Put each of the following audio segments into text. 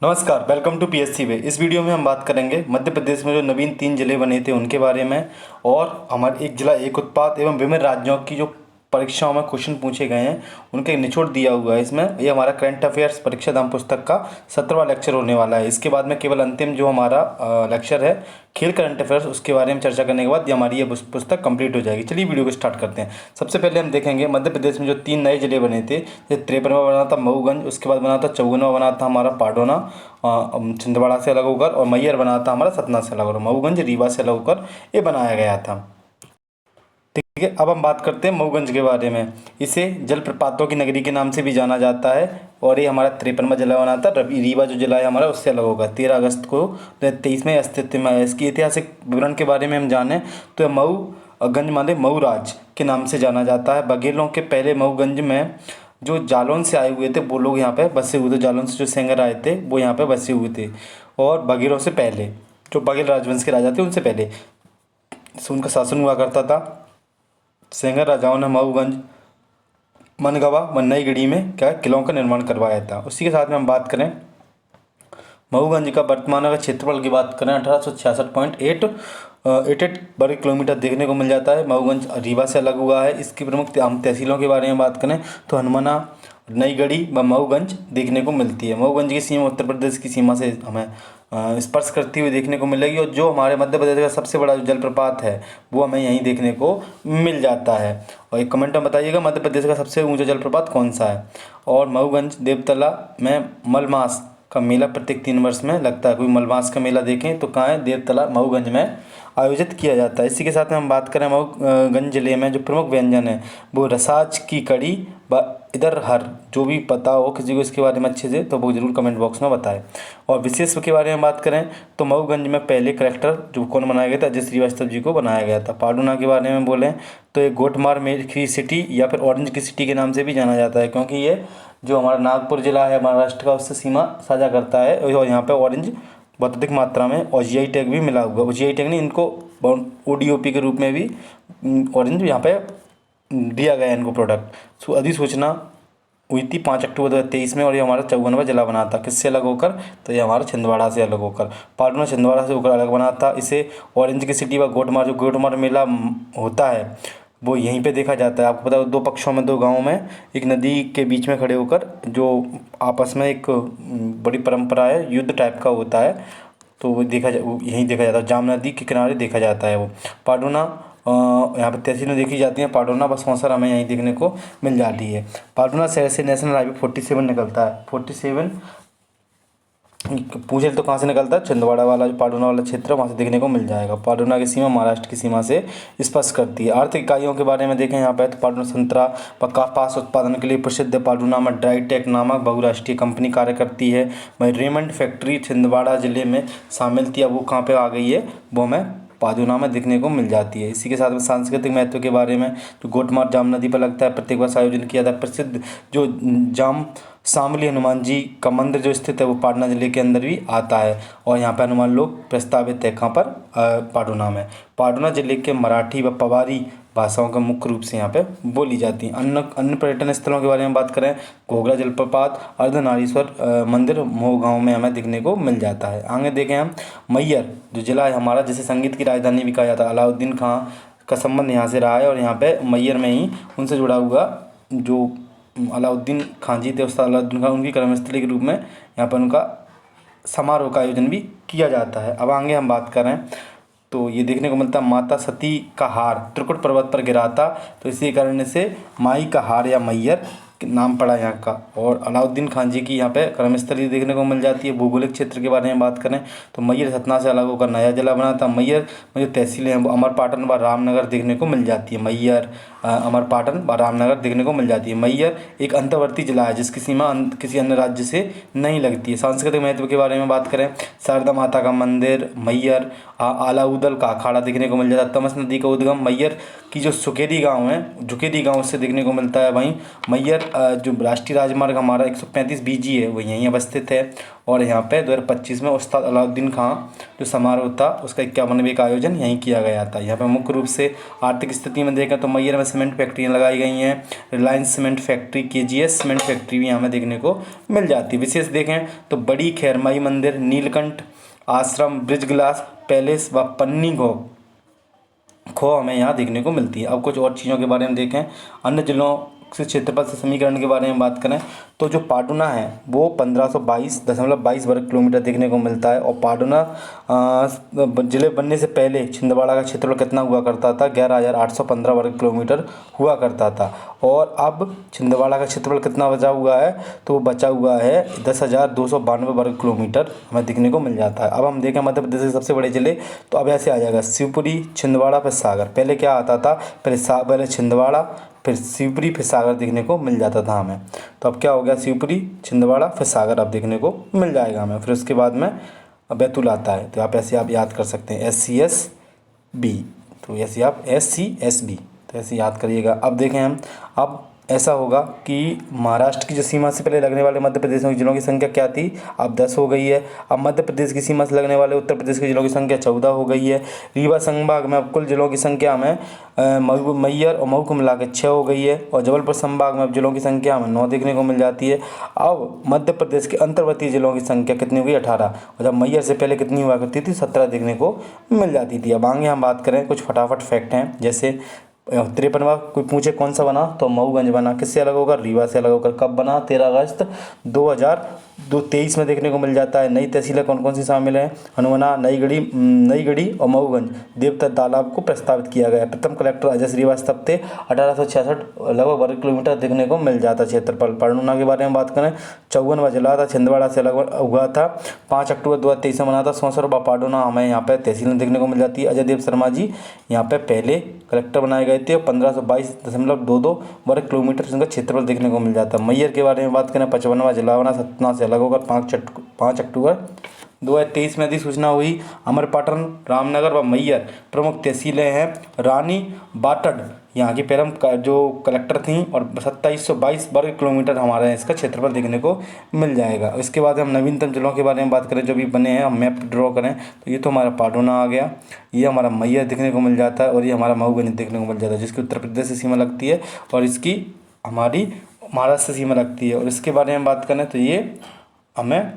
नमस्कार, welcome to PSC वे। इस video में हम बात करेंगे मध्य प्रदेश में जो नवीन 3 जिले बने थे उनके बारे में, और हमारे एक जिला एक उत्पाद एवं विभिन्न राज्यों की जो परीक्षाओं में क्वेश्चन पूछे गए हैं उनके निचोड़ दिया हुआ है इसमें। ये हमारा करंट अफेयर्स परीक्षा धाम पुस्तक का 17वां लेक्चर होने वाला है। इसके बाद में केवल अंतिम जो हमारा लेक्चर है खेल करंट अफेयर्स, उसके बारे में चर्चा करने के बाद ये हमारी ये पुस्तक कंप्लीट हो जाएगी। चलिए वीडियो को स्टार्ट करते हैं। सबसे पहले हम देखेंगे मध्य प्रदेश में जो 3 नए जिले बने थे। जैसे 53वां बना था मऊगंज, उसके बाद बना था 54वां बना था हमारा पाडोना छिंदवाड़ा से अलग होकर, और मैयर बना था हमारा सतना से अलग होकर। मऊगंज रीवा से अलग होकर ये बनाया गया था। ठीक है, अब हम बात करते हैं मऊगंज के बारे में। इसे जलप्रपातों की नगरी के नाम से भी जाना जाता है, और ये हमारा 53वां जिला बना था। रीवा जो जिला है हमारा उससे अलग होगा। 13 अगस्त को 23 में अस्तित्व में आया। इसकी ऐतिहासिक विवरण के बारे में हम जानें तो मऊ गंज माने मऊ राज के नाम से जाना जाता है। बघेलों के पहले मऊगंज में जो जालौन से आए हुए थे वो लोग यहाँ पे बसे हुए थे। जालौन से जो सेंगर आए थे वो यहाँ पे बसे हुए थे, और बघेलों से पहले जो बघेल राजवंश के राजा थे उनसे पहले से उनका शासन हुआ करता था। सेंगर राजाओं ने मऊगंज, मनगवा व नईगढ़ी में क्या किलों का निर्माण करवाया था। उसी के साथ में हम बात करें मऊगंज का वर्तमान का क्षेत्रफल की बात करें 1866.88 वर्ग किलोमीटर देखने को मिल जाता है। मऊगंज रीवा से अलग हुआ है। इसकी प्रमुख हम तहसीलों के बारे में बात करें तो हनुमाना, नईगढ़ी व मऊगंज देखने को मिलती है। मऊगंज की सीमा उत्तर प्रदेश की सीमा से हमें स्पर्श करती हुई देखने को मिलेगी, और जो हमारे मध्य प्रदेश का सबसे बड़ा जो जलप्रपात है वो हमें यहीं देखने को मिल जाता है। और एक कमेंट में बताइएगा मध्य प्रदेश का सबसे ऊंचा जलप्रपात कौन सा है। और मऊगंज देवतला में मलमास का मेला प्रत्येक 3 वर्ष में लगता है। कोई मलमास का मेला देखें तो कहाँ है, देवतला मऊगंज में आयोजित किया जाता है। इसी के साथ में हम बात करें मऊगंज जिले में जो प्रमुख व्यंजन है वो रसाज की कड़ी व इधर हर। जो भी पता हो किसी को इसके बारे में अच्छे से तो वो जरूर कमेंट बॉक्स में बताएं। और विशेषत्व के बारे में बात करें तो मऊगंज में पहले कलेक्टर जो कौन बनाया गया था, अजय श्रीवास्तव जी को बनाया गया था। पाडुना के बारे में बोलें तो ये गोटमार की सिटी या फिर ऑरेंज की सिटी के नाम से भी जाना जाता है, क्योंकि ये जो हमारा नागपुर जिला है महाराष्ट्र का उससे सीमा साझा करता है, और यहाँ पे ऑरेंज बहुत अधिक मात्रा में और जीआई टैग भी मिला हुआ। जीआई टैग नहीं, इनको ओडीओपी के रूप में भी ऑरेंज यहाँ पे दिया गया है इनको प्रोडक्ट। अधिसूचना हुई थी 5 अक्टूबर 2023 में, और ये हमारा 54वां जिला बना था। किससे अलग होकर, तो ये हमारा छिंदवाड़ा से अलग होकर। पाडुना छिंदवाड़ा से होकर अलग बना था। इसे ऑरेंज की सिटी व गोटमार, जो गोटमार मेला होता है वो यहीं पे देखा जाता है। आपको पता है 2 पक्षों में 2 गाँव में एक नदी के बीच में खड़े होकर जो आपस में एक बड़ी परंपरा है, युद्ध टाइप का होता है, तो वो यहीं देखा जाता है। जाम नदी के किनारे देखा जाता है वो। पाडुना यहाँ पर तहसील में देखी जाती है। पाडुना व सौंसर हमें यहीं देखने को मिल जाती है। पाडुना शहर से नेशनल हाईवे 47 निकलता है। 47 पूछे तो कहाँ से निकलता है, छिंदवाड़ा वाला जो पाडुना वाला क्षेत्र वहाँ से देखने को मिल जाएगा। पाडुना की सीमा महाराष्ट्र की सीमा से स्पर्श करती है। आर्थिक इकाइयों के बारे में देखें यहाँ पे तो पाडुना संतरा व कपास उत्पादन के लिए प्रसिद्ध है। पाडुना में ड्राईटेक नामक बहुराष्ट्रीय कंपनी कार्य करती है। वहीं रेमंड फैक्ट्री छिंदवाड़ा जिले में शामिल थी, अब वो कहाँ पे आ गई है, वो हमें पाडुना में देखने को मिल जाती है। इसी के साथ में सांस्कृतिक महत्व के बारे में जो गोटमार जाम नदी पर लगता है, प्रत्येक वर्ष आयोजन किया जाता है। प्रसिद्ध जो जाम शामली हनुमान जी का मंदिर जो स्थित है वो पाडुना जिले के अंदर भी आता है, और यहाँ पर हनुमान लोग प्रस्तावित है। कहाँ पर, पाडुना में। पाडुना जिले के मराठी व पवारी भाषाओं का मुख्य रूप से यहाँ पे बोली जाती हैं। अन्य पर्यटन स्थलों के बारे में बात करें, घोघला जलप्रपात, अर्धनारीश्वर मंदिर मोह गाँव में हमें देखने को मिल जाता है। आगे देखें हम मैयर जो जिला है हमारा, जिसे संगीत की राजधानी भी कहा जाता है। अलाउद्दीन खां का संबंध यहाँ से रहा है, और यहाँ पे मैयर में ही उनसे जुड़ा हुआ जो अलाउद्दीन खां जी थे, उस्ताद अलाउद्दीन खां, उनकी कर्मस्थली के रूप में यहाँ पर उनका समारोह का आयोजन भी किया जाता है। अब आगे हम बात करें तो ये देखने को मिलता है माता सती का हार त्रिकुट पर्वत पर गिरा था, तो इसी कारण से माई का हार या मैयर नाम पड़ा यहाँ का। और अलाउद्दीन खान जी की यहाँ पे कर्मस्थली देखने को मिल जाती है। भौगोलिक क्षेत्र के बारे में बात करें तो मैयर सतना से अलग होकर नया जिला बना था। मैयर में जो तहसीलें हैं वो अमरपाटन व रामनगर देखने को मिल जाती है। मैयर, अमरपाटन व रामनगर देखने को मिल जाती है। मैयर एक अंतर्वर्ती जिला है जिसकी सीमा किसी अन्य राज्य से नहीं लगती है। सांस्कृतिक महत्व के बारे में बात करें, शारदा माता का मंदिर मैयर, आलाउदल का अखाड़ा देखने को मिल जाता है। तमस नदी का उद्गम मैयर की जो सुकेरी गाँव है, झुकेरी गाँव से देखने को मिलता है। वहीं मैयर जो राष्ट्रीय राजमार्ग हमारा 135 बीजी है वो यहीं अवस्थित है, और यहाँ पे 2025 में उस्ताद अलाउद्दीन खां जो समारोह था उसका 51वें का आयोजन यहीं किया गया था। यहाँ पे मुख्य रूप से आर्थिक स्थिति में देखें तो मैयर में सीमेंट फैक्ट्रियाँ लगाई गई हैं। Reliance cement factory, KGS cement factory भी यहाँ में देखने को मिल जाती है। विशेष देखें तो बड़ी खैरमाई मंदिर, नीलकंठ आश्रम, ब्रिज ग्लास पैलेस व पन्नी खो हमें यहाँ देखने को मिलती है। अब कुछ और चीज़ों के बारे में देखें। अन्य जिलों से क्षेत्रफल से समीकरण के बारे में बात करें तो जो पाटुना है वो 1522.22 वर्ग किलोमीटर देखने को मिलता है। और पाटुना जिले बनने से पहले छिंदवाड़ा का क्षेत्रफल कितना हुआ करता था? 11,815 वर्ग किलोमीटर हुआ करता था। और अब छिंदवाड़ा का क्षेत्रफल कितना बचा हुआ है? तो वो बचा हुआ है 10,292 वर्ग किलोमीटर हमें देखने को मिल जाता है। अब हम देखें मध्य प्रदेश के सबसे बड़े जिले, तो अब ऐसे आ जाएगा शिवपुरी, छिंदवाड़ा, फिर सागर। पहले क्या आता था? पहले छिंदवाड़ा, फिर शिवपुरी, फिर सागर देखने को मिल जाता था हमें। तो अब क्या हो गया? शिवपुरी, छिंदवाड़ा, फिर सागर अब देखने को मिल जाएगा हमें। फिर उसके बाद में बैतूल आता है। तो आप ऐसे आप याद कर सकते हैं SCSB, तो ऐसे आप SCSB, तो ऐसे याद करिएगा। अब देखें हम, अब ऐसा होगा कि महाराष्ट्र की जो सीमा से पहले लगने वाले मध्य प्रदेश के जिलों की संख्या क्या थी? अब 10 हो गई है। अब मध्य प्रदेश की सीमा से लगने वाले उत्तर प्रदेश के जिलों की संख्या 14 हो गई है। रीवा संभाग में अब कुल जिलों की संख्या में मैयर और मऊ को मिला के 6 हो गई है। और जबलपुर संभाग में अब जिलों की संख्या हमें 9 देखने को मिल जाती है। अब मध्य प्रदेश के अंतर्वर्ती जिलों की संख्या कितनी हुई? 18। और जब मैयर से पहले कितनी हुआ करती थी? 17 देखने को मिल जाती थी। अब आगे हम बात करें, कुछ फटाफट फैक्ट हैं। जैसे 53वां कोई पूछे कौन सा बना, तो मऊगंज बना। किससे अलग होकर? रीवा से अलग होकर। कब बना? 13 अगस्त 2023 में देखने को मिल जाता है। नई तहसीलें कौन कौन सी शामिल हैं? हनुमाना, नई गढ़ी और मऊगंज। देवता तालाब को प्रस्तावित किया गया। प्रथम कलेक्टर अजय श्रीवास्तव थे। 1866 लगभग वर्ग किलोमीटर देखने को मिल जाता क्षेत्रफल। पाटुना के बारे में बात करें, 54वां जिला था, छिंदवाड़ा से अलग हुआ था। 5 अक्टूबर 2023 में बना था। 64वां पाटुना हमें यहाँ पे तहसीलें देखने को मिल जाती है। अजय देव शर्मा जी यहाँ पे पहले कलेक्टर बनाए गए थे। 1522.22 वर्ग किलोमीटर इनका क्षेत्रफल देखने को मिल जाता है। मैयर के बारे में बात करें, 55वां जिला बना, सतना से अलग होकर 5 अक्टूबर 2023 में अधिसूचना हुई। अमरपाटन, रामनगर व मैयर प्रमुख तहसीलें हैं। रानी बाटड़ यहाँ की पहले जो कलेक्टर थी। और 2722 वर्ग किलोमीटर हमारे इसका क्षेत्रफल देखने को मिल जाएगा। इसके बाद हम नवीनतम जिलों के बारे में बात करें जो भी बने हैं, हम मैप ड्रॉ करें तो ये तो हमारा पाटुना आ गया, ये हमारा मैयर देखने को मिल जाता है, और ये हमारा मऊगंज देखने को मिल जाता है जिसकी उत्तर प्रदेश से सीमा लगती है और इसकी हमारी महाराष्ट्र से सीमा लगती है। और इसके बारे में बात करें तो ये हमें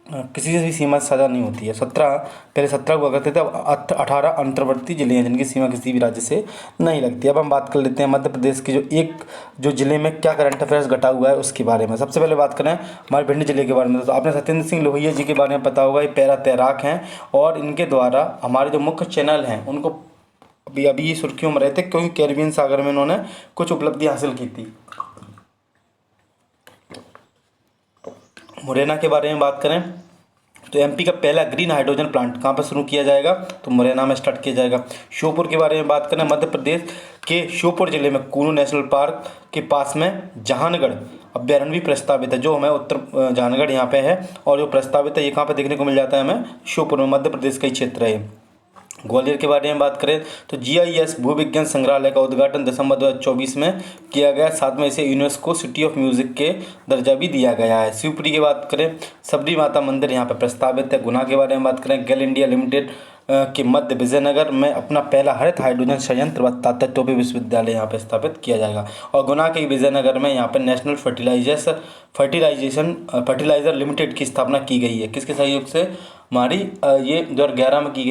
किसी से भी सीमा साझा नहीं होती है। 17 हुआ करते थे, अब 18 अंतर्वर्ती जिले हैं जिनकी सीमा किसी भी राज्य से नहीं लगती। अब हम बात कर लेते हैं मध्य प्रदेश के जो जिले में क्या करंट अफेयर्स घटा हुआ है उसके बारे में। सबसे पहले बात करें हमारे भिंड जिले के बारे में, तो आपने सत्येंद्र सिंह लोहिया जी के बारे में पता होगा। ये पैरा तैराक हैं और इनके द्वारा हमारे जो मुख्य चैनल हैं उनको अभी ये सुर्खियों में रहते क्योंकि कैरिबियन सागर में इन्होंने कुछ उपलब्धि हासिल की थी। मुरैना के बारे में बात करें तो एमपी का पहला ग्रीन हाइड्रोजन प्लांट कहाँ पर शुरू किया जाएगा? तो मुरैना में स्टार्ट किया जाएगा। श्योपुर के बारे में बात करें, मध्य प्रदेश के श्योपुर जिले में कूनू नेशनल पार्क के पास में जहानगढ़ अभ्यारण्य भी प्रस्तावित है, जो हमें उत्तर जहानगढ़ यहाँ पे है। और जो प्रस्तावित है ये कहाँ पर देखने को मिल जाता है? हमें श्योपुर में, मध्य प्रदेश का ही क्षेत्र है। ग्वालियर के बारे में बात करें तो GIS भूविज्ञान संग्रहालय का उद्घाटन दिसंबर 2024 में किया गया। साथ में इसे यूनेस्को सिटी ऑफ म्यूजिक के दर्जा भी दिया गया है। शिवपुरी की बात करें, सबरी माता मंदिर यहाँ पर प्रस्तावित है। गुना के बारे में बात करें, गेल इंडिया लिमिटेड के मध्य विजयनगर में अपना पहला हरित हाइड्रोजन संयंत्र व तात्या टोपे विश्वविद्यालय यहाँ पर स्थापित किया जाएगा। और गुना के विजयनगर में यहाँ पर नेशनल फर्टिलाइजर लिमिटेड की स्थापना की गई है। किसके सहयोग से? हमारी ये 2011 में की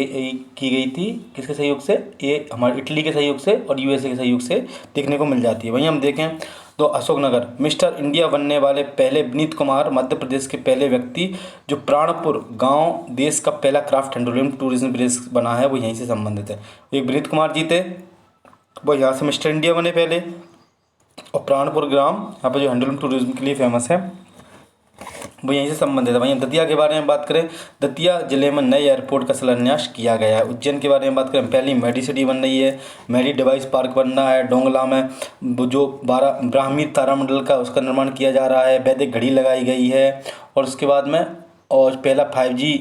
गई थी। किसके सहयोग से? ये हमारे इटली के सहयोग से और USA के सहयोग से देखने को मिल जाती है। वहीं हम देखें तो अशोकनगर मिस्टर इंडिया बनने वाले पहले विनीत कुमार मध्य प्रदेश के पहले व्यक्ति जो प्राणपुर गांव देश का पहला क्राफ्ट हैंडलूम टूरिज्म विलेज बना है वो यहीं से संबंधित है। एक विनीत कुमार जी थे, वो यहाँ से मिस्टर इंडिया बने पहले। और प्राणपुर ग्राम यहाँ पर जो हैंडलूम टूरिज्म के लिए फेमस है वो यहीं से संबंधित है। वहीं दतिया के बारे में बात करें, दतिया जिले में नए एयरपोर्ट का शिलान्यास किया गया है। उज्जैन के बारे में बात करें, पहली मेडी सिटी बन रही है, मेडी डिवाइस पार्क बन रहा है। डोंगला में जो 12 ब्राह्मी तारामंडल का उसका निर्माण किया जा रहा है। वैदिक घड़ी लगाई गई है। और उसके बाद में और पहला 5G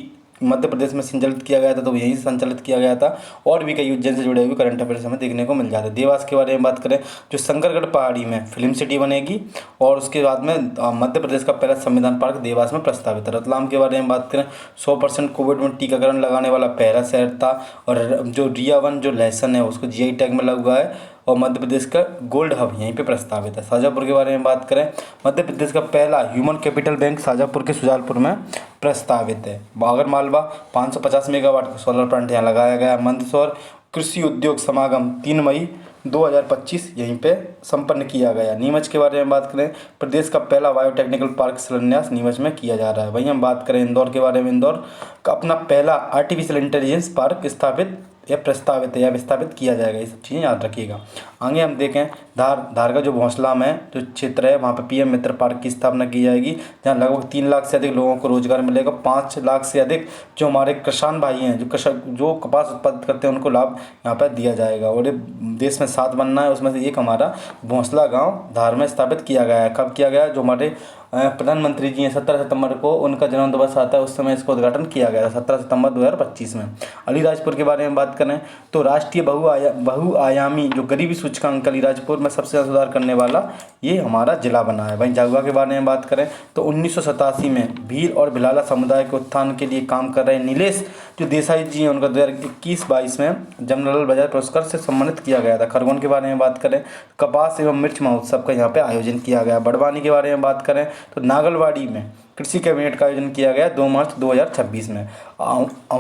मध्य प्रदेश में संचालित किया गया था, तो यहीं से संचालित किया गया था। और भी कई उज्जैन से जुड़े हुए करंट अफेयर्स हमें देखने को मिल जाते हैं। देवास के बारे में बात करें, जो शंकरगढ़ पहाड़ी में फिल्म सिटी बनेगी। और उसके बाद में मध्य प्रदेश का पहला संविधान पार्क देवास में प्रस्तावित है। रतलाम के बारे में बात करें, 100% कोविड में टीकाकरण लगाने वाला पहला शहर था। और जो रिया वन जो लहसुन है उसको GI टैग में लगा हुआ है। और मध्य प्रदेश का गोल्ड हब यहीं पे प्रस्तावित है। शाजापुर के बारे में बात करें, मध्य प्रदेश का पहला ह्यूमन कैपिटल बैंक शाजापुर के सुजालपुर में प्रस्तावित है। आगरमालवा 550 मेगावाट का सोलर प्लांट यहाँ लगाया गया। मंदसौर कृषि उद्योग समागम 3 मई 2025 यहीं पे संपन्न किया गया। नीमच के बारे में बात करें, प्रदेश का पहला बायोटेक्निकल पार्क शिलान्यास नीमच में किया जा रहा है। वहीं हम बात करें इंदौर के बारे में, इंदौर का अपना पहला आर्टिफिशियल इंटेलिजेंस पार्क स्थापित या प्रस्तावित है या विस्थापित किया जाएगा। ये सब चीज़ें याद रखिएगा। आगे हम देखें, धार का जो भोंसला में जो क्षेत्र है वहाँ पे पीएम मित्र पार्क की स्थापना की जाएगी, जहाँ लगभग 3 लाख से अधिक लोगों को रोजगार मिलेगा। 5 लाख से अधिक जो हमारे किसान भाई हैं, जो कपास उत्पादित करते हैं, उनको लाभ यहाँ पर दिया जाएगा। और ये देश में 7 बनना है, उसमें से एक हमारा भोंसला गाँव धार में स्थापित किया गया है। कब किया गया है? जो हमारे प्रधानमंत्री जी हैं 17 सितंबर को उनका जन्म दिवस आता है, उस समय इसका उद्घाटन किया गया था 17 सितंबर 2025 में। अलीराजपुर के बारे में बात करें तो राष्ट्रीय बहुआयामी जो गरीबी सूचकांक अलीराजपुर में सबसे ज़्यादा सुधार करने वाला ये हमारा जिला बना है। वहीं झाबुआ के बारे में बात करें तो 1987 में भील और भिलाला समुदाय के उत्थान के लिए काम कर रहे नीलेश जो देसाई जी हैं उनका 2021-22 में जमनालाल बजाज पुरस्कार से सम्मानित किया गया था। खरगोन के बारे में बात करें, कपास एवं मिर्च महोत्सव का यहाँ पे आयोजन किया गया। बड़वानी के बारे में बात करें तो नागलवाड़ी में कृषि कैबिनेट का आयोजन किया गया 2 मार्च 2026 में।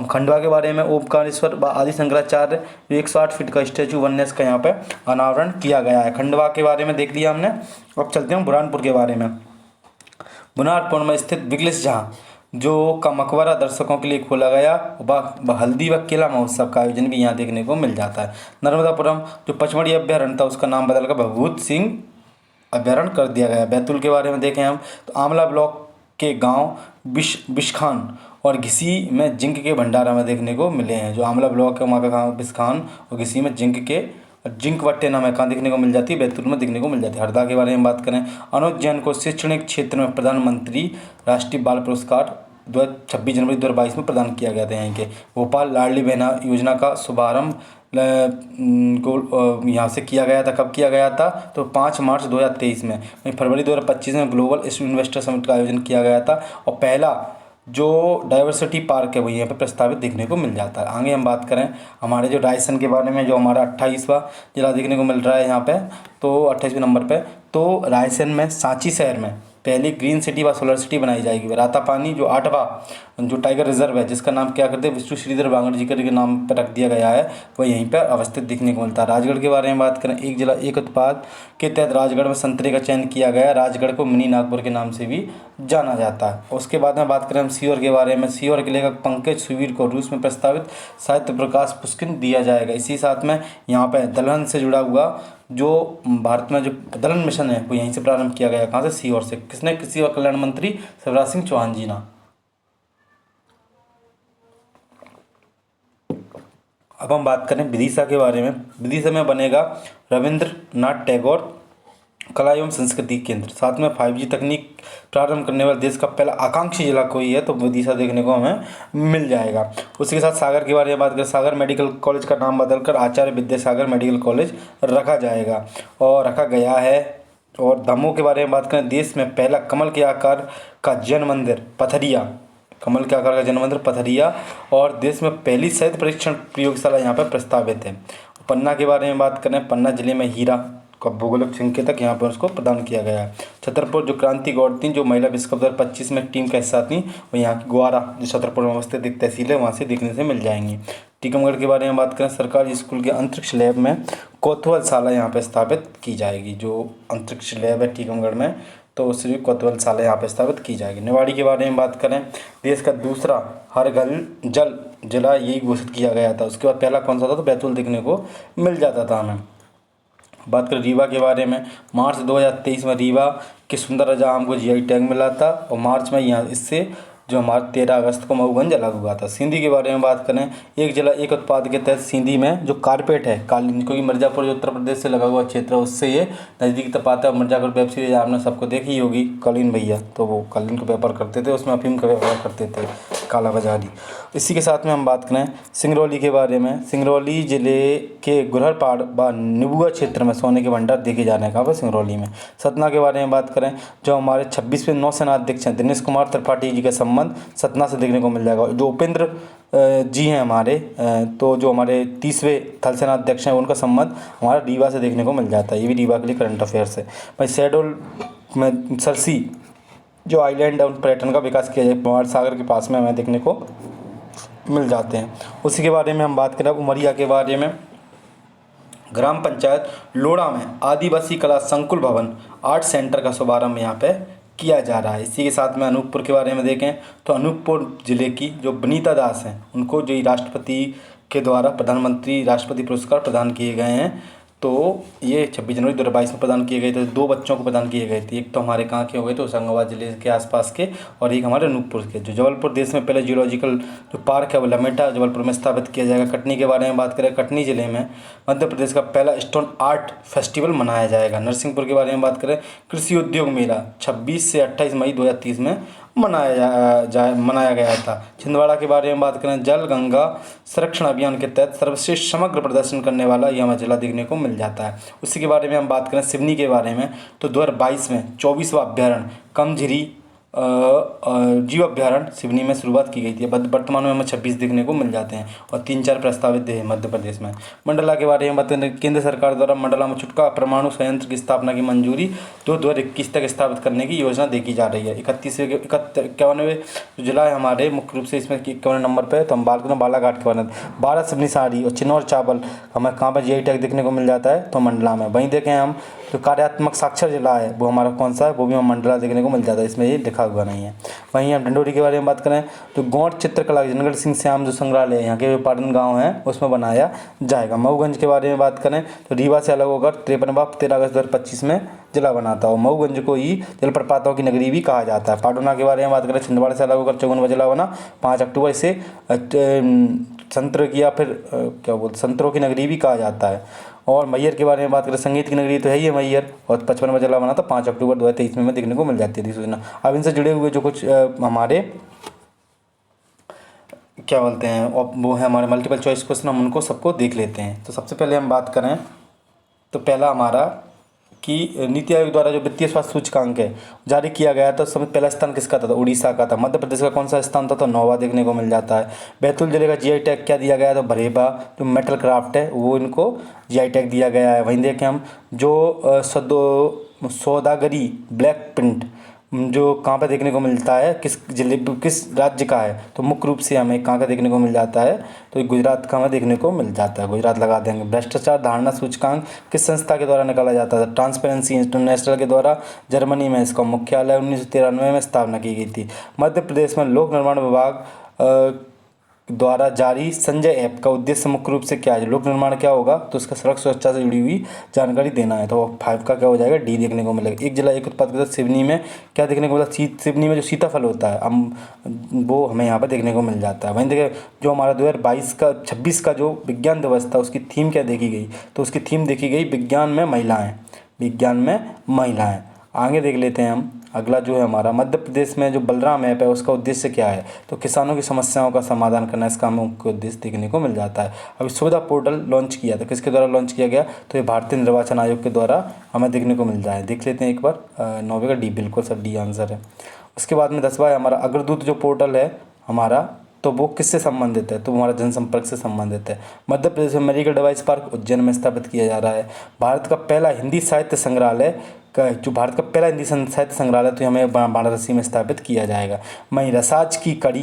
खंडवा के बारे में ओमकारेश्वर आदि शंकराचार्य 108 फीट का स्टैचू वननेस का यहाँ पे अनावरण किया गया है। खंडवा के बारे में देख लिया हमने। अब चलते हैं बुरहानपुर के बारे में। बुरहानपुर में स्थित बिगलिस जहाँ जो का मकबरा दर्शकों के लिए खोला गया, हल्दी व केला महोत्सव का आयोजन भी यहाँ देखने को मिल जाता है। नर्मदापुरम जो पचमढ़ी अभ्यारण्य था उसका नाम बदलकर भभूत सिंह अभ्यारण्य कर दिया गया। बैतूल के बारे में देखें हम तो आमला ब्लॉक के गांव बिशखान और घिसी में जिंक के भंडार हमें देखने को मिले हैं। जो आमला ब्लॉक है वहाँ का गाँव बिशखान और घिसी में जिंक वट्टे नाम है कहाँ देखने को मिल जाती है? बैतूल में देखने को मिल जाती है। हरदा के बारे में बात करें, अनुज जैन को शैक्षणिक क्षेत्र में प्रधानमंत्री राष्ट्रीय बाल पुरस्कार 26 जनवरी 2022 में प्रदान किया गया था। यहाँ के भोपाल लाडली बहना योजना का शुभारंभ यहाँ से किया गया था। कब किया गया था? तो 5 मार्च 2023 में। फरवरी 2025 में ग्लोबल इन्वेस्टर समिट का आयोजन किया गया था और पहला जो डाइवर्सिटी पार्क है वो यहाँ पे प्रस्तावित देखने को मिल जाता है। आगे हम बात करें हमारे जो रायसेन के बारे में, जो हमारा 28वां जिला देखने को मिल रहा है यहाँ पे, तो 28वें नंबर पे तो रायसेन में सांची शहर में पहली ग्रीन सिटी व सोलर सिटी बनाई जाएगी। रातापानी जो 8वां जो टाइगर रिजर्व है जिसका नाम क्या करते हैं विष्णु श्रीधर बांगड़ जी के नाम पर रख दिया गया है, वह यहीं पर अवस्थित देखने को मिलता है। राजगढ़ के बारे में बात करें, एक जिला एक उत्पाद के तहत राजगढ़ में संतरे का चयन किया गया। राजगढ़ को मिनी नागपुर के नाम से भी जाना जाता है। उसके बाद में बात करें हम सीहोर के बारे में, सीहोर के लेखक पंकज सुवीर को रूस में प्रस्तावित साहित्य प्रकाश पुरस्कार दिया जाएगा। इसी साथ में यहाँ पे दलहन से जुड़ा हुआ जो भारत में जो दलहन मिशन है वो यहीं से प्रारंभ किया गया। कहाँ से? सीहोर से। किसने? कृषि व कल्याण मंत्री शिवराज सिंह चौहान जी ना। अब हम बात करें विदिशा के बारे में। विदिशा में बनेगा रविंद्रनाथ टैगोर कला एवं संस्कृति केंद्र। साथ में 5G तकनीक प्रारंभ करने वाला देश का पहला आकांक्षी जिला कोई है तो विदिशा देखने को हमें मिल जाएगा। उसी के साथ सागर के बारे में बात करें, सागर मेडिकल कॉलेज का नाम बदलकर आचार्य विद्यासागर मेडिकल कॉलेज रखा जाएगा और रखा गया है। और दमोह के बारे में बात करें, देश में पहला कमल के आकार का जैन मंदिर पथरिया, कमल के आकार का जैन मंदिर पथरिया और देश में पहली शहद परीक्षण प्रयोगशाला यहाँ पर प्रस्तावित है। पन्ना के बारे में बात करें, पन्ना जिले में हीरा का भौगोलिक संकेतक यहाँ पर उसको प्रदान किया गया है। छतरपुर जो क्रांति गौड़ थी जो महिला विश्व कप 2025 में टीम का हिस्सा थी वो यहाँ की ग्वारा जो छतरपुर में अवस्थित एक तहसील है वहाँ से देखने से मिल जाएंगी। टीकमगढ़ के बारे में बात करें, सरकारी स्कूल के अंतरिक्ष लैब में कौतूहलशाला यहाँ पर स्थापित की जाएगी। जो अंतरिक्ष लैब है टीकमगढ़ में तो उससे कौतूहलशाला यहाँ पर स्थापित की जाएगी। निवाड़ी के बारे में बात करें, देश का दूसरा हर घर जल जिला यही घोषित किया गया था। उसके बाद पहला कौन सा था? तो बैतूल देखने को मिल जाता था हमें। बात करें रीवा के बारे में, मार्च 2023 में रीवा के सुंदर राजा आम को GI टैग मिला था और मार्च में यहाँ इससे जो हमारा 13 अगस्त को मऊगंज अलग हुआ था। सिंधी के बारे में बात करें, एक जिला एक उत्पाद के तहत सिंधी में जो कारपेट है कालीन, क्योंकि मिर्ज़ापुर जो उत्तर प्रदेश से लगा हुआ क्षेत्र है उससे ये नज़दीक तक आता है। मिर्ज़ापुर वेब सीरीज आपने सबको देखी होगी, कालीन भैया, तो वो कालीन का व्यापार करते थे, उसमें अफीम का व्यापार करते थे। कालाबाजारी। इसी के साथ में हम बात करें सिंगरौली के बारे में। सिंगरौली ज़िले के गुरहरपाड़ व निबुआ क्षेत्र में सोने के भंडार देखे जा रहे हैं। कहाँ पर? सिंगरौली में। सतना के बारे में बात करें, जो हमारे 26वें नौसेना अध्यक्ष हैं दिनेश कुमार त्रिपाठी जी का संबंध सतना से देखने को मिल जाएगा। जो उपेंद्र जी हैं हमारे, तो जो हमारे 30वें थल सेना अध्यक्ष हैं उनका संबंध हमारा रीवा से देखने को मिल जाता है। ये भी रीवा के लिए करंट अफेयर्स है भाई। शहडोल में सरसी जो आइलैंड है उन पर्यटन का विकास किया जाए, कुमार सागर के पास में हमें देखने को मिल जाते हैं। उसी के बारे में हम बात करें उमरिया के बारे में। ग्राम पंचायत लोड़ा में आदिवासी कला संकुल भवन आर्ट सेंटर का शुभारंभ यहाँ पे किया जा रहा है। इसी के साथ में अनूपपुर के बारे में देखें तो अनूपपुर ज़िले की जो बनीता दास हैं उनको जो राष्ट्रपति के द्वारा प्रधानमंत्री राष्ट्रपति पुरस्कार प्रदान किए गए हैं। तो ये 26 जनवरी 2022 में प्रदान किए गए थे। 2 बच्चों को प्रदान किए गए थे। एक तो हमारे कहाँ के हो गए थे, होशंगाबाद जिले के आसपास के, और एक हमारे अनूपपुर के। जो जबलपुर देश में पहले जियोलॉजिकल जो पार्क है वो लमेटा जबलपुर में स्थापित किया जाएगा। कटनी के बारे में बात करें, कटनी जिले में मध्य प्रदेश का पहला स्टोन आर्ट फेस्टिवल मनाया जाएगा। नरसिंहपुर के बारे में बात करें, कृषि उद्योग मेला 26 से 28 मई 2030 में मनाया गया था। छिंदवाड़ा के बारे में बात करें, जल गंगा संरक्षण अभियान के तहत सर्वश्रेष्ठ समग्र प्रदर्शन करने वाला यह हमें जिला देखने को मिल जाता है। उसी के बारे में हम बात करें सिवनी के बारे में, तो 2022 में 24वां अभ्यारण्य कमझिरी जीव अभ्यारण्य सिवनी में शुरुआत की गई थी। वर्तमान में हमें 26 देखने को मिल जाते हैं और 3-4 प्रस्तावित है मध्य प्रदेश में। मंडला के बारे में बात करें, केंद्र सरकार द्वारा मंडला में छुटका परमाणु संयंत्र की स्थापना की मंजूरी 2021 तक स्थापित करने की योजना देखी जा रही है। 51वें जिला है हमारे, मुख्य रूप से इसमें 51 नंबर पर। तो हम बात करें बालाघाट के बारे में, 12 सबनी साड़ी और चिन्नौर चावल हमें कहाँ पर GI टैग देखने को मिल जाता है, तो मंडला में। वहीं देखें हम जो कार्यात्मक साक्षर जिला है वो हमारा कौन सा है, वो भी हमें मंडला देखने को मिल जाता है, इसमें ये लिखा हुआ नहीं है। वहीं हम ढंढोरी के बारे में बात करें तो गौड़ चित्रकला जनगढ़ सिंह श्याम जो संग्रहालय है यहाँ के पाटन गांव है उसमें बनाया जाएगा। मऊगंज के बारे में बात करें तो रीवा से अलग होकर 13 अगस्त 2025 में जिला बनाता है। मऊगंज को ही जलप्रपातों की नगरी भी कहा जाता है। पाटुना के बारे में बात करें, छिंदवाड़ा से अलग होकर 54वां जिला बना 5 अक्टूबर। इसे संतरों की या फिर संतरों की नगरी भी कहा जाता है। और मैयर के बारे में बात करें, संगीत की नगरी तो है ही है मैयर, और 55वां जिला बना था 5 अक्टूबर 2023 में देखने को मिल जाती है सूचना। अब इनसे जुड़े हुए जो कुछ हमारे क्या बोलते हैं वो है हमारे मल्टीपल चॉइस क्वेश्चन, हम उनको सबको देख लेते हैं। तो सबसे पहले हम बात करें तो पहला हमारा कि नीति आयोग द्वारा जो वित्तीय स्वास्थ्य सूचकांक है जारी किया गया था, उस समय पहला स्थान किसका था? तो उड़ीसा का था। मध्य प्रदेश का कौन सा स्थान था? तो 9वां देखने को मिल जाता है। बैतूल जिले का GI टैग क्या दिया गया? तो बरेबा जो मेटल क्राफ्ट है वो इनको GI टैग दिया गया है। वहीं देखें हम जो सौदागरी ब्लैक प्रिंट जो कहाँ पर देखने को मिलता है, किस जिले किस राज्य का है, तो मुख्य रूप से हमें कहाँ का देखने को मिल जाता है, तो गुजरात का हमें देखने को मिल जाता है, गुजरात लगा देंगे। भ्रष्टाचार धारणा सूचकांक किस संस्था के द्वारा निकाला जाता था? ट्रांसपेरेंसी इंटरनेशनल के द्वारा। जर्मनी में इसका मुख्यालय 1993 में स्थापना की गई थी। मध्य प्रदेश में लोक निर्माण विभाग द्वारा जारी संजय ऐप का उद्देश्य मुख्य रूप से क्या है? लोक निर्माण क्या होगा? तो उसका सड़क सुरक्षा से जुड़ी हुई जानकारी देना है। तो 5 का क्या हो जाएगा? D देखने को मिलेगा। एक जिला एक उत्पाद के साथ सिवनी में क्या देखने को मिला? सिवनी में जो सीताफल होता है वो हमें यहाँ पर देखने को मिल जाता है। वहीं देखिए जो हमारा 2026 का जो विज्ञान दिवस था उसकी थीम क्या देखी गई? तो उसकी थीम देखी गई विज्ञान में महिलाएँ, विज्ञान में महिलाएँ। आगे देख लेते हैं हम अगला जो है हमारा मध्य प्रदेश में जो बलराम ऐप है उसका उद्देश्य क्या है? तो किसानों की समस्याओं का समाधान करना इसका हमें मुख्य उद्देश्य देखने को मिल जाता है। अभी सुविधा पोर्टल लॉन्च किया था, किसके द्वारा लॉन्च किया गया? तो ये भारतीय निर्वाचन आयोग के द्वारा हमें देखने को मिल जाए। देख लेते हैं एक बार। 9वें का D, बिल्कुल सर D आंसर है। उसके बाद में 10वां है हमारा अग्रदूत जो पोर्टल है हमारा, तो वो किससे संबंधित है? तो हमारा जनसंपर्क से संबंधित है। मध्य प्रदेश में मेडिकल डिवाइस पार्क उज्जैन में स्थापित किया जा रहा है। भारत का पहला हिंदी साहित्य संग्रहालय तो हमें वाराणसी में स्थापित किया जाएगा। वहीं रसाज की कड़ी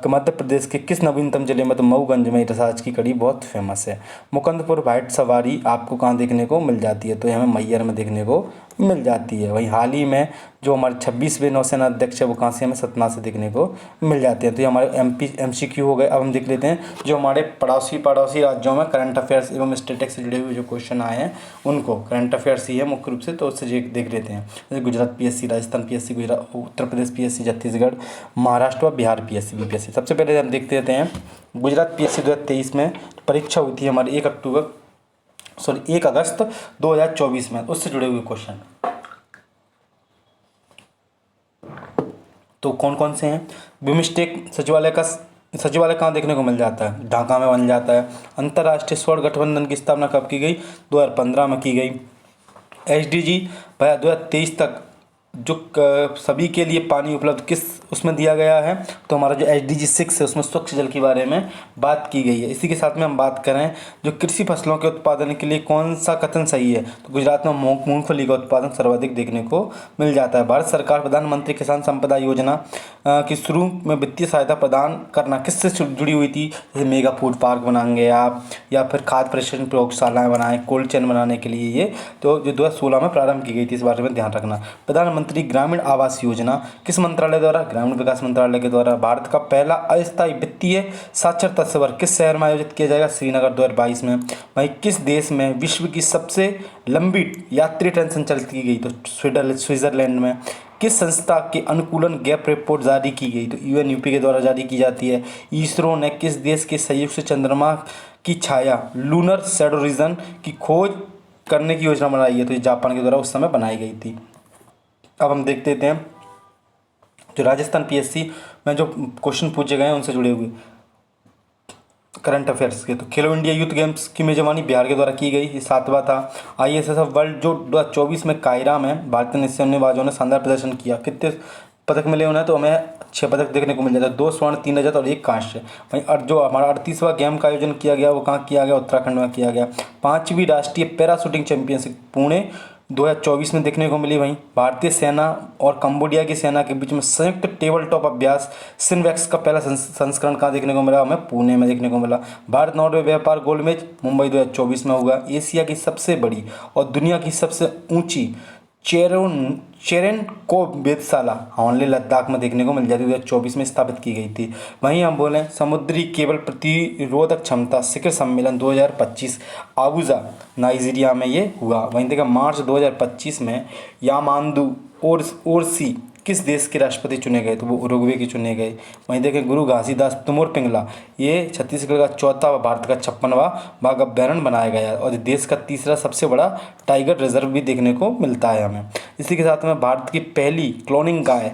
मध्य प्रदेश के किस नवीनतम जिले में? तो मऊगंज में रसाज की कड़ी बहुत फेमस है। मुकुंदपुर वाइट सवारी आपको कहाँ देखने को मिल जाती है? तो हमें मैयर में देखने को मिल जाती है। वहीं हाल ही में जो हमारे 26वें नौसेना अध्यक्ष है वो कहाँ से? हमें सतना से देखने को मिल जाते हैं। तो ये हमारे MCQ हो गए। अब हम देख लेते हैं जो हमारे पड़ोसी राज्यों में करंट अफेयर्स एवं स्टेटिक्स से जुड़े हुए जो क्वेश्चन आए हैं उनको, करंट अफेयर्स ही है मुख्य रूप से, तो उससे देख लेते हैं। जैसे Gujarat PSC, Rajasthan PSC, Gujarat Uttar Pradesh PSC, Chhattisgarh, Maharashtra व बिहार PSC BPSC। सबसे पहले हम देखते रहते हैं गुजरात PSC 2023 में परीक्षा हुई थी हमारी 1 अगस्त 2024 में, उससे जुड़े हुए क्वेश्चन। तो कौन कौन से हैं? बिम्स्टेक सचिवालय कहाँ देखने को मिल जाता है? ढाका में बन जाता है। अंतर्राष्ट्रीय स्वर्ण गठबंधन की स्थापना कब की गई? 2015 में की गई। एसडीजी भैया 2023 तक जो सभी के लिए पानी उपलब्ध किस उसमें दिया गया है? तो हमारा जो एसडीजी 6 है उसमें स्वच्छ जल के बारे में बात की गई है। इसी के साथ में हम बात करें जो कृषि फसलों के उत्पादन के लिए कौन सा कथन सही है? तो गुजरात में मूंगफली का उत्पादन सर्वाधिक देखने को मिल जाता है। भारत सरकार प्रधानमंत्री किसान संपदा योजना की शुरू में वित्तीय सहायता प्रदान करना किससे जुड़ी हुई थी? जैसे मेगा फूड पार्क बनाएंगे आप, या फिर खाद्य प्रशिक्षण प्रयोगशालाएं बनाएं कोल्ड चेन बनाने के लिए। ये तो जो 2016 में प्रारंभ की गई थी, इस बारे में ध्यान रखना। प्रधानमंत्री ग्रामीण आवास योजना किस मंत्रालय द्वारा? ग्रामीण विकास मंत्रालय के द्वारा। भारत का पहला अस्थायी वित्तीय साक्षरता शिविर किस शहर में आयोजित किया जाएगा? श्रीनगर 2022 में। वहीं किस देश में विश्व की सबसे लंबी यात्री ट्रेन संचालित की गई? तो स्विट्जरलैंड में। किस संस्था के अनुकूलन गैप रिपोर्ट जारी की गई? तो यूएनयूपी के द्वारा जारी की जाती है। इसरो ने किस देश के सहयोग से चंद्रमा की छाया लूनर शैडो रीजन की खोज करने की योजना बनाई है? तो ये जापान के द्वारा उस समय बनाई गई थी। अब हम देखते हैं जो राजस्थान पीएससी में जो क्वेश्चन पूछे गए हैं उनसे जुड़े हुए करंट अफेयर्स के। तो खेलो इंडिया यूथ गेम्स की मेजबानी बिहार के द्वारा की गई, ये 7वां था। आईएसएसएफ वर्ल्ड जो 2024 में कायरा में भारतीय निशानेबाजों ने शानदार प्रदर्शन किया। कितने पदक मिले उन्हें? तो हमें 6 पदक देखने को मिल जाता है, 2 स्वर्ण, 3 रजत और 1 कांस्य। वहीं जो हमारा 38वां गेम का आयोजन किया गया वो कहाँ किया गया? उत्तराखंड में किया गया। 5वीं राष्ट्रीय पैरा शूटिंग चैंपियनशिप पुणे 2024 में देखने को मिली। वहीं भारतीय सेना और कंबोडिया की सेना के बीच में संयुक्त टेबल टॉप अभ्यास सिनवैक्स का पहला संस्करण कहाँ देखने को मिला? हमें पुणे में देखने को मिला। भारत नॉर्वे व्यापार गोल्ड मैच मुंबई 2024 में हुआ। एशिया की सबसे बड़ी और दुनिया की सबसे ऊंची चेरेनको वेधशाला ओनली लद्दाख में देखने को मिल जाती है, 2024 में स्थापित की गई थी। वहीं हम बोलें समुद्री केबल प्रतिरोधक क्षमता शिखर सम्मेलन 2025 आबुजा नाइजीरिया में ये हुआ। वहीं देखा मार्च 2025 में यामांदू ओरसी किस देश के राष्ट्रपति चुने गए? तो वो उरुग्वे के चुने गए। वहीं देखें गुरु घासीदास तुमुर पिंगला, ये छत्तीसगढ़ का 4था व भारत का 56वां बाघ अभ्यारण्य बनाया गया है और देश का 3रा सबसे बड़ा टाइगर रिजर्व भी देखने को मिलता है हमें। इसी के साथ में भारत की पहली क्लोनिंग गाय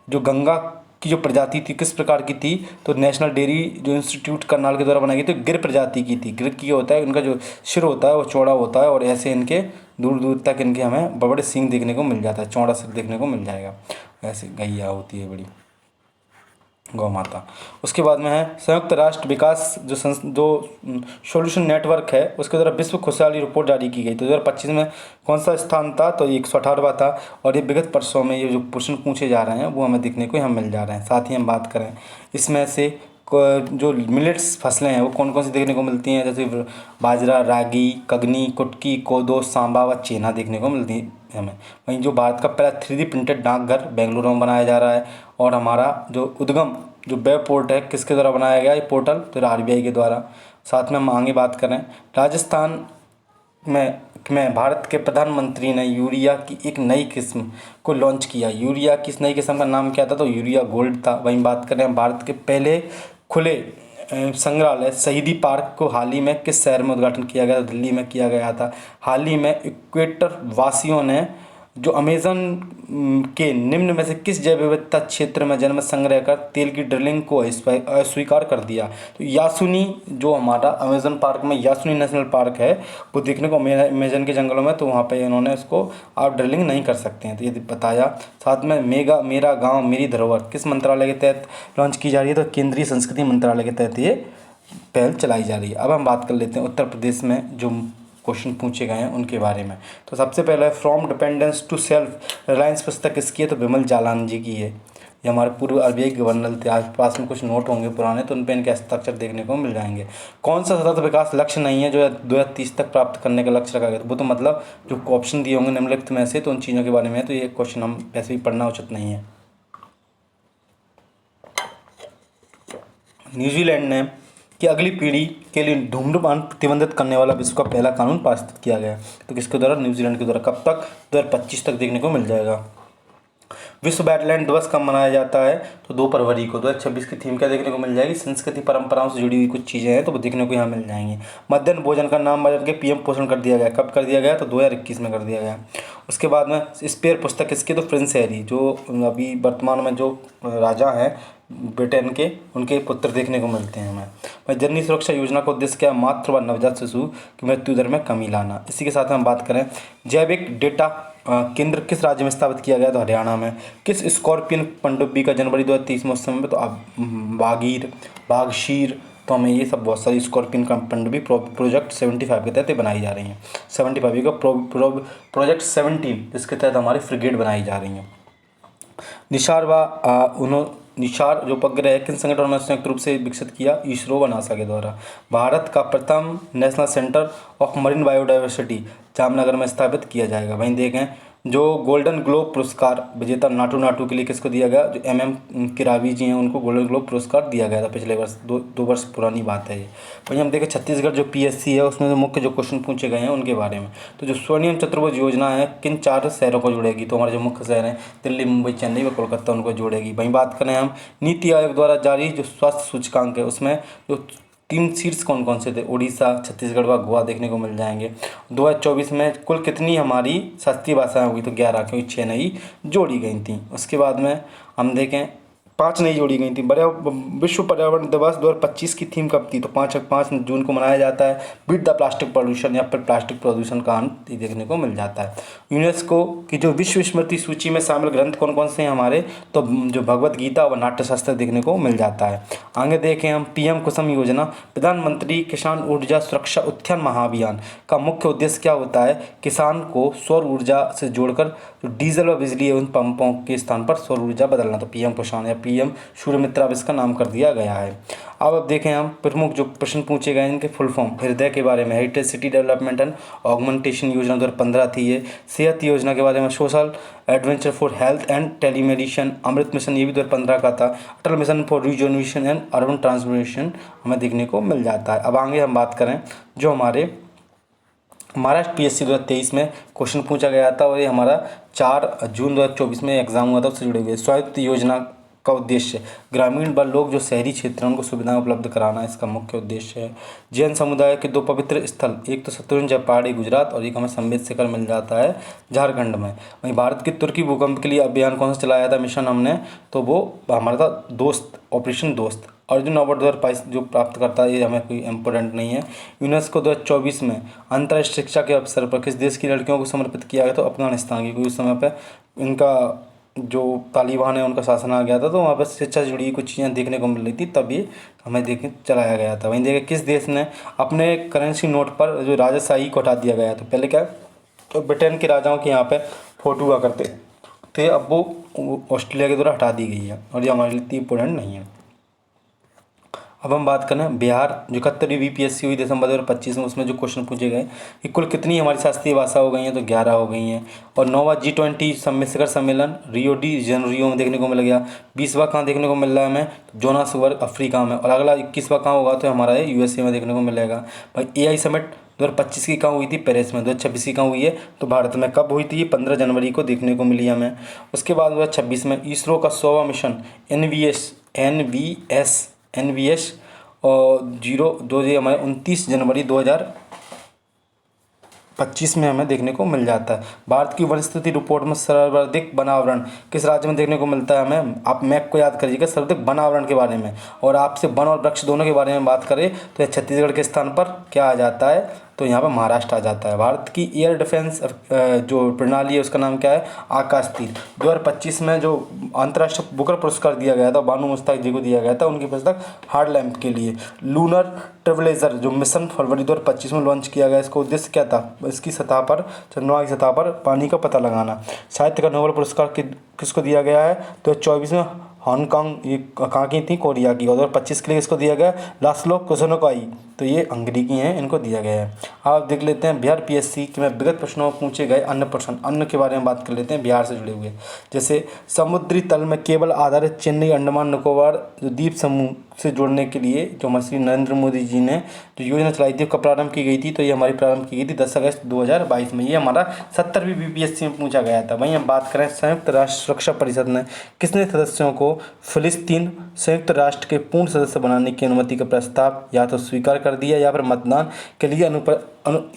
जो गंगा की जो प्रजाति थी किस प्रकार की थी? तो नेशनल डेयरी जो इंस्टीट्यूट करनाल के द्वारा बनाई गई थी गिर प्रजाति की थी। गिर की होता है उनका जो सिर होता है वो चौड़ा होता है और ऐसे इनके दूर दूर तक इनके हमें बड़े बड़े सींग देखने को मिल जाता है, चौड़ा सिर देखने को मिल जाएगा। ऐसे गैया होती है बड़ी गौ माता। उसके बाद में है संयुक्त राष्ट्र विकास जो सॉल्यूशन नेटवर्क है उसके द्वारा विश्व खुशहाली रिपोर्ट जारी की गई। तो 2025 में कौन सा स्थान था? तो 118वां था। और ये विगत वर्षों में ये जो प्रश्न पूछे जा रहे हैं वो हमें देखने को यहाँ मिल जा रहे हैं। साथ ही हम बात करें इसमें से जो मिलेट्स फसलें हैं वो कौन कौन सी देखने को मिलती हैं? जैसे बाजरा, रागी, कगनी, कुटकी, कोदो, सांबा व चेना देखने को मिलती है हमें। वहीं जो भारत का पहला 3D प्रिंटेड डाकघर बेंगलुरु में बनाया जा रहा है और हमारा जो उद्गम जो वेब पोर्ट है किसके द्वारा बनाया गया? ये पोर्टल तो आरबीआई के द्वारा। साथ में हम आगे बात करें राजस्थान में भारत के प्रधानमंत्री ने यूरिया की एक नई किस्म को लॉन्च किया। यूरिया की इस नई किस्म का नाम क्या था? तो यूरिया गोल्ड था। वहीं बात करें भारत के पहले खुले संग्रहालय शहीदी पार्क को हाल ही में किस शहर में उद्घाटन किया गया? दिल्ली में किया गया था। हाल ही में इक्वेटर वासियों ने जो अमेज़न के निम्न में से किस जैव विविधता क्षेत्र में जन्म संग्रह कर तेल की ड्रिलिंग को अस्वीकार कर दिया? तो यासुनी जो हमारा अमेज़न पार्क में यासुनी नेशनल पार्क है वो देखने को अमेज़न के जंगलों में, तो वहाँ पे इन्होंने इसको आप ड्रिलिंग नहीं कर सकते हैं, तो ये बताया। साथ में मेरा गाँव मेरी धरोहर किस मंत्रालय के तहत लॉन्च की जा रही है? तो केंद्रीय संस्कृति मंत्रालय के तहत ये पहल चलाई जा रही है। अब हम बात कर लेते हैं उत्तर प्रदेश में जो क्वेश्चन पूछे गए हैं उनके बारे में। तो सबसे पहले from dependence to self reliance पुस्तक किसकी है? तो विमल जालान जी की है। ये हमारे पूर्व आरबीआई गवर्नर थे। आज पास में कुछ नोट होंगे पुराने तो उन पर इनके हस्ताक्षर देखने को मिल जाएंगे। कौन सा सतत विकास लक्ष्य नहीं है जो 2030 तक प्राप्त करने का लक्ष्य रखा गया? वो तो मतलब जो ऑप्शन दिए होंगे निम्नलिखित में से तो उन चीज़ों के बारे में, तो ये क्वेश्चन हम वैसे भी पढ़ना उचित नहीं है। न्यूजीलैंड ने कि अगली पीढ़ी के लिए धूम्रपान प्रतिबंधित करने वाला विश्व का पहला कानून पारित किया गया। तो किसके द्वारा? न्यूजीलैंड के द्वारा। कब तक? 2025 तक देखने को मिल जाएगा। विश्व वेटलैंड दिवस कब मनाया जाता है? तो 2 फरवरी को। 2026 की थीम क्या देखने को मिल जाएगी? संस्कृति परंपराओं से जुड़ी हुई कुछ चीज़ें हैं तो वो देखने को यहाँ मिल जाएंगी। मध्याह्न भोजन का नाम बदल के पीएम पोषण कर दिया गया। कब कर दिया गया? तो 2021 में कर दिया गया। उसके बाद में स्पेयर पुस्तक किसकी? तो प्रिंस हैरी, जो अभी वर्तमान में जो राजा हैं ब्रिटेन के, उनके पुत्र देखने को मिलते हैं हमें। भाई जननी सुरक्षा योजना का उद्देश्य क्या है? मातृ व नवजात शिशु की मृत्यु दर में कमी लाना। इसी के साथ हम बात करें, जैविक डेटा केंद्र किस राज्य में स्थापित किया गया? तो हरियाणा में। किस स्कॉर्पियन पनडुब्बी का जनवरी 2023 में उस समय में? तो बागीर, बागशीर, तो हमें ये सब बहुत सारी स्कॉर्पियन का पनडुब्बी प्रोजेक्ट 75 के तहत बनाई जा रही हैं। 75 का प्रोजेक्ट 17 जिसके तहत हमारी फ्रिगेट बनाई जा रही हैं। निशार जो उपग्रह है किन संगठनों ने संयुक्त रूप से विकसित किया? इसरो व नासा के द्वारा। भारत का प्रथम national centre of marine biodiversity Jamnagar में स्थापित किया जाएगा। वहीं देखें, जो गोल्डन ग्लोब पुरस्कार विजेता नाटू नाटू के लिए किसको दिया गया? जो MM किरावी जी हैं उनको गोल्डन ग्लोब पुरस्कार दिया गया था पिछले वर्ष। दो वर्ष पुरानी बात है ये। वहीं हम देखें छत्तीसगढ़ जो PSC है उसमें जो मुख्य जो क्वेश्चन पूछे गए हैं उनके बारे में। तो जो स्वर्णिम चतुर्भुज योजना है किन 4 शहरों को जोड़ेगी? तो हमारे जो मुख्य शहर हैं दिल्ली, मुंबई, चेन्नई व कोलकाता, उनको जोड़ेगी। वहीं बात करें हम नीति आयोग द्वारा जारी जो स्वास्थ्य सूचकांक है उसमें जो 3 शीर्ष कौन कौन से थे? उड़ीसा, छत्तीसगढ़ व गोवा देखने को मिल जाएंगे। 2024 में कुल कितनी हमारी शास्त्रीय भाषाएं होगी? तो 11, क्योंकि 6 नई जोड़ी गई थी। उसके बाद में हम देखें 5 नई जोड़ी गई थी। विश्व पर्यावरण दिवस 2025 की थीम कब थी? तो 5 जून को मनाया जाता है। बीट द प्लास्टिक पॉल्यूशन या फिर प्लास्टिक प्रदूषण का अंत देखने को मिल जाता है। यूनेस्को की जो विश्व स्मृति सूची में शामिल ग्रंथ कौन कौन से हैं हमारे? तो जो भगवत गीता व नाट्यशास्त्र देखने को मिल जाता है। आगे देखें हम PM कुसुम योजना, प्रधानमंत्री किसान ऊर्जा सुरक्षा उत्थान महाअभियान का मुख्य उद्देश्य क्या होता है? किसान को सौर ऊर्जा से जोड़कर जो डीजल व बिजली है उन पंपों के स्थान पर सौर ऊर्जा बदलना। तो PM किसान या PM सूर्य मित्र अब इसका नाम कर दिया गया है। अब देखें हम प्रमुख जो प्रश्न पूछे गए इनके फुल फॉर्म। हृदय के बारे में heritage city development and augmentation योजना 2015 थी ये। सेहत योजना के बारे में social adventure for health and telemedicine Amrut mission, ये भी 2015 का था। Atal mission for rejuvenation and urban transformation हमें देखने को मिल जाता है। अब आगे हम बात करें जो हमारे महाराष्ट्र PSC 2023 में क्वेश्चन पूछा गया था और ये हमारा 4 जून 2024 में एग्जाम हुआ था, उससे जुड़े हुए। स्वायत्त योजना का उद्देश्य ग्रामीण व लोग जो शहरी क्षेत्र हैं उनको सुविधाएं उपलब्ध कराना इसका मुख्य उद्देश्य है। जैन समुदाय के 2 पवित्र स्थल, एक तो शत्रुंजय पहाड़ी गुजरात और एक हमें संवेद शिखर मिल जाता है झारखंड में। वहीं भारत की तुर्की भूकंप के लिए अभियान कौन सा चलाया था मिशन हमने? तो वो हमारा था दोस्त, ऑपरेशन दोस्त। अर्जुन अवार्ड 2022 जो प्राप्त करता है ये हमें कोई इम्पोर्टेंट नहीं है। यूनेस्को 2024 में अंतर्राष्ट्रीय शिक्षा के अवसर पर किस देश की लड़कियों को समर्पित किया गया? तो अफगानिस्तान की, क्योंकि उस समय पे इनका जो तालिबान है उनका शासन आ गया था तो वहाँ पर शिक्षा से जुड़ी कुछ चीज़ें देखने को मिल रही थी, तब ये हमें देखने चलाया गया था। वहीं देखिए किस देश ने अपने करेंसी नोट पर जो राजशाही को हटा दिया गया? तो पहले क्या, तो ब्रिटेन के राजाओं के यहाँ पे फोटो हुआ करते थे, अब वो ऑस्ट्रेलिया के द्वारा हटा दी गई है और ये हमारे लिए इतनी इम्पोर्टेंट नहीं है। अब हम बात करें बिहार जो 71वीं PSC हुई दिसंबर 2025 में, उसमें जो क्वेश्चन पूछे गए कि कुल कितनी हमारी शास्त्रीय भाषा हो गई हैं? तो 11 हो गई हैं। और 9वां G20 शिखर सम्मेलन रियो डी जेनेरियो में देखने को मिल गया। 20वां कहाँ देखने को मिल रहा है हमें? तो जोहान्सबर्ग अफ्रीका में। और अगला 21वां कहाँ होगा? तो हमारा USA में देखने को मिलेगा। भाई AI समिट 2025 की कहाँ हुई थी? पेरिस में। 2026 की कहाँ हुई है? तो भारत में। कब हुई थी? 15 जनवरी को देखने को मिली हमें। उसके बाद 2026 में इसरो का 100वां मिशन NVS और 0 ये हमारे 29 जनवरी 2025 में हमें देखने को मिल जाता है। भारत की वन स्थिति रिपोर्ट में सर्वाधिक वनावरण किस राज्य में देखने को मिलता है हमें? आप मैप को याद करिएगा, सर्वाधिक वनावरण के बारे में। और आपसे वन और वृक्ष दोनों के बारे में बात करें तो छत्तीसगढ़ के स्थान पर क्या आ जाता है? तो यहाँ पर महाराष्ट्र आ जाता है। भारत की एयर डिफेंस जो प्रणाली है उसका नाम क्या है? आकाश तीर। 2025 में जो अंतर्राष्ट्रीय बुकर पुरस्कार दिया गया था बानू मुश्ताक जी को दिया गया था, उनकी पुस्तक हार्ड लैम्प के लिए। लूनर ट्रेवलेजर जो मिशन फरवरी 2025 में लॉन्च किया गया, इसका उद्देश्य क्या था? इसकी सतह पर, चंद्रमा की सतह पर पानी का पता लगाना। साहित्य का नोबेल पुरस्कार किसको दिया गया है? 2024 में हांगकांग, ये कहाँ की थी, कोरिया की। और 2025 के लिए इसको दिया गया लास्लो कोसोनोकाई, तो ये हंगरी की हैं, इनको दिया गया है। आप देख लेते हैं बिहार पीएससी के में विगत प्रश्नों में पूछे गए अन्य प्रश्न, अन्न के बारे में बात कर लेते हैं बिहार से जुड़े हुए। जैसे समुद्री तल में केबल आधारित चेन्नई अंडमान निकोबार जो द्वीप समूह से जोड़ने के लिए जो हमारे नरेंद्र मोदी जी ने जो योजना चलाई थी, कब प्रारंभ की गई थी, तो ये हमारी प्रारंभ की गई थी 10 अगस्त 2022 में। ये हमारा 70वीं बीपीएससी में पूछा गया था। वहीं हम बात करें संयुक्त राष्ट्र सुरक्षा परिषद ने कितने सदस्यों को फिलिस्तीन संयुक्त राष्ट्र के पूर्ण सदस्य बनाने की अनुमति का प्रस्ताव या तो स्वीकार कर दिया या फिर मतदान के लिए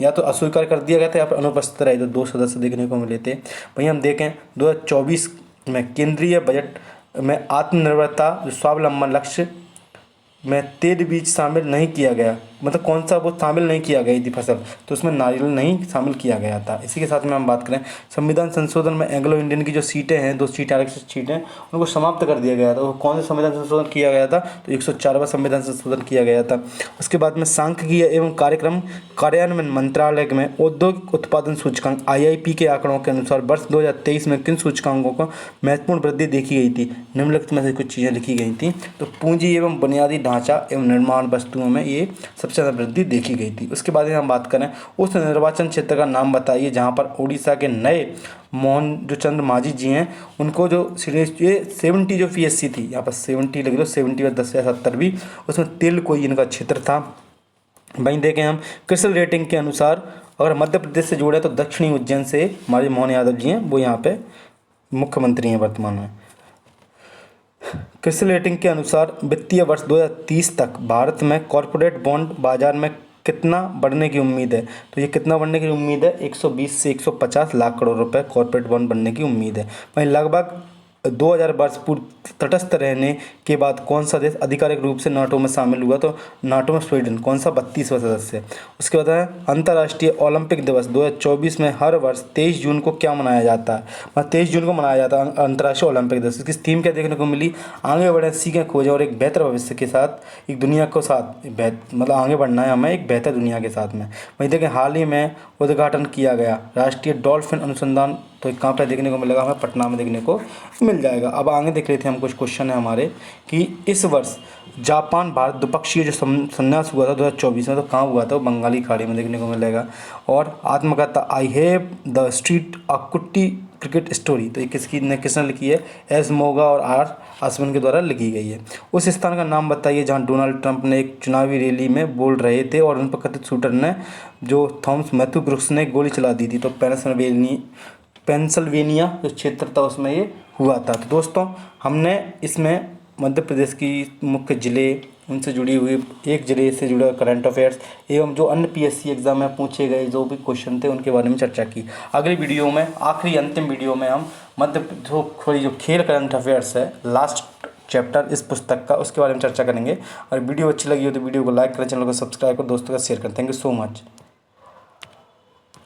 या तो अस्वीकार कर दिया गया था या फिर अनुपस्थित रहे, तो 2 सदस्य देखने को मिले थे। वहीं हम देखें 2024 में केंद्रीय बजट में आत्मनिर्भरता जो स्वावलंबन लक्ष्य में तेल बीज शामिल नहीं किया गया, मतलब कौन सा वो शामिल नहीं किया गई थी फसल, तो उसमें नारियल नहीं शामिल किया गया था। इसी के साथ में हम बात करें संविधान संशोधन में एंग्लो इंडियन की जो सीटें हैं, 2 सीटें आरक्षित सीटें, उनको समाप्त कर दिया गया था। वो कौन सा संविधान संशोधन किया गया था, तो 104वां संविधान संशोधन किया गया था। उसके बाद में सांख्यिकीय एवं कार्यक्रम कार्यान्वयन मंत्रालय में औद्योगिक उत्पादन सूचकांक IIP के आंकड़ों के अनुसार वर्ष 2023 में किन सूचकांकों को महत्वपूर्ण वृद्धि देखी गई थी, निम्नलिखित में से कुछ चीज़ें लिखी गई थी। तो पूंजी एवं बुनियादी ढांचा एवं निर्माण वस्तुओं में ये सबसे ज़्यादा वृद्धि देखी गई थी। उसके बाद हम बात करें उस निर्वाचन क्षेत्र का नाम बताइए जहां पर उड़ीसा के नए मोहन जो चंद मांझी जी हैं, उनको जो ये 70 जो पीएससी थी, यहाँ पर 70 लग लो, 70 और 10 या 70 भी, उसमें तिल कोई इनका क्षेत्र था। वहीं देखें हम क्रिसल रेटिंग के अनुसार अगर मध्य प्रदेश से जोड़े तो दक्षिणी उज्जैन से हमारे मोहन यादव जी हैं, वो यहाँ पे मुख्यमंत्री हैं वर्तमान में। क्रिसल रेटिंग के अनुसार वित्तीय वर्ष 2030 तक भारत में कॉरपोरेट बॉन्ड बाजार में कितना बढ़ने की उम्मीद है, तो ये कितना बढ़ने की उम्मीद है, 120 से 150 लाख करोड़ रुपए कॉरपोरेट बॉन्ड बनने की उम्मीद है। वहीं लगभग 2000 वर्ष पूर्व तटस्थ रहने के बाद कौन सा देश आधिकारिक रूप से नाटो में शामिल हुआ, तो नाटो में स्वीडन, कौन सा 32वां सदस्य। उसके बाद है अंतर्राष्ट्रीय ओलंपिक दिवस 2024 में हर वर्ष 23 जून को क्या मनाया जाता है, मतलब 23 जून को मनाया जाता है अंतर्राष्ट्रीय ओलंपिक दिवस। इसकी थीम क्या देखने को मिली, आगे बढ़े, सीखें, खोजें और एक बेहतर भविष्य के साथ एक दुनिया को साथ मतलब आगे बढ़ना है हमें एक बेहतर दुनिया के साथ में। वहीं देखें हाल ही में उद्घाटन किया गया राष्ट्रीय डॉल्फिन अनुसंधान, तो कहाँ पर देखने को मिलेगा, हमें पटना में देखने को मिल जाएगा। अब आगे देख लेते हैं हम, कुछ क्वेश्चन है हमारे कि इस वर्ष जापान भारत द्विपक्षीय जो संन्यास हुआ था 2024 में, तो कहाँ हुआ था, वो बंगाली खाड़ी में देखने को मिलेगा। और आत्मकथा आई हैव द स्ट्रीट अ कुट्टी क्रिकेट स्टोरी, तो ये किसने लिखी है, एस मोगा और आर आसवन के द्वारा लिखी गई है। उस स्थान का नाम बताइए जहां डोनाल्ड ट्रंप ने एक चुनावी रैली में बोल रहे थे और उन पर कथित शूटर ने जो थॉमस मैथ्यू ब्रुक्स ने गोली चला दी थी, तो पेंसिल्वेनिया जो क्षेत्र था उसमें ये हुआ था। तो दोस्तों हमने इसमें मध्य प्रदेश की मुख्य ज़िले, उनसे जुड़ी हुई एक ज़िले से जुड़ा करंट अफेयर्स एवं जो अन्य पीएससी एग्जाम में पूछे गए जो भी क्वेश्चन थे उनके बारे में चर्चा की। अगली वीडियो में, आखिरी अंतिम वीडियो में हम जो खेल करंट अफेयर्स है लास्ट चैप्टर इस पुस्तक का, उसके बारे में चर्चा करेंगे। और वीडियो अच्छी लगी हो तो वीडियो को लाइक करें, चैनल को सब्सक्राइब कर दोस्तों का शेयर करें। Thank you so much.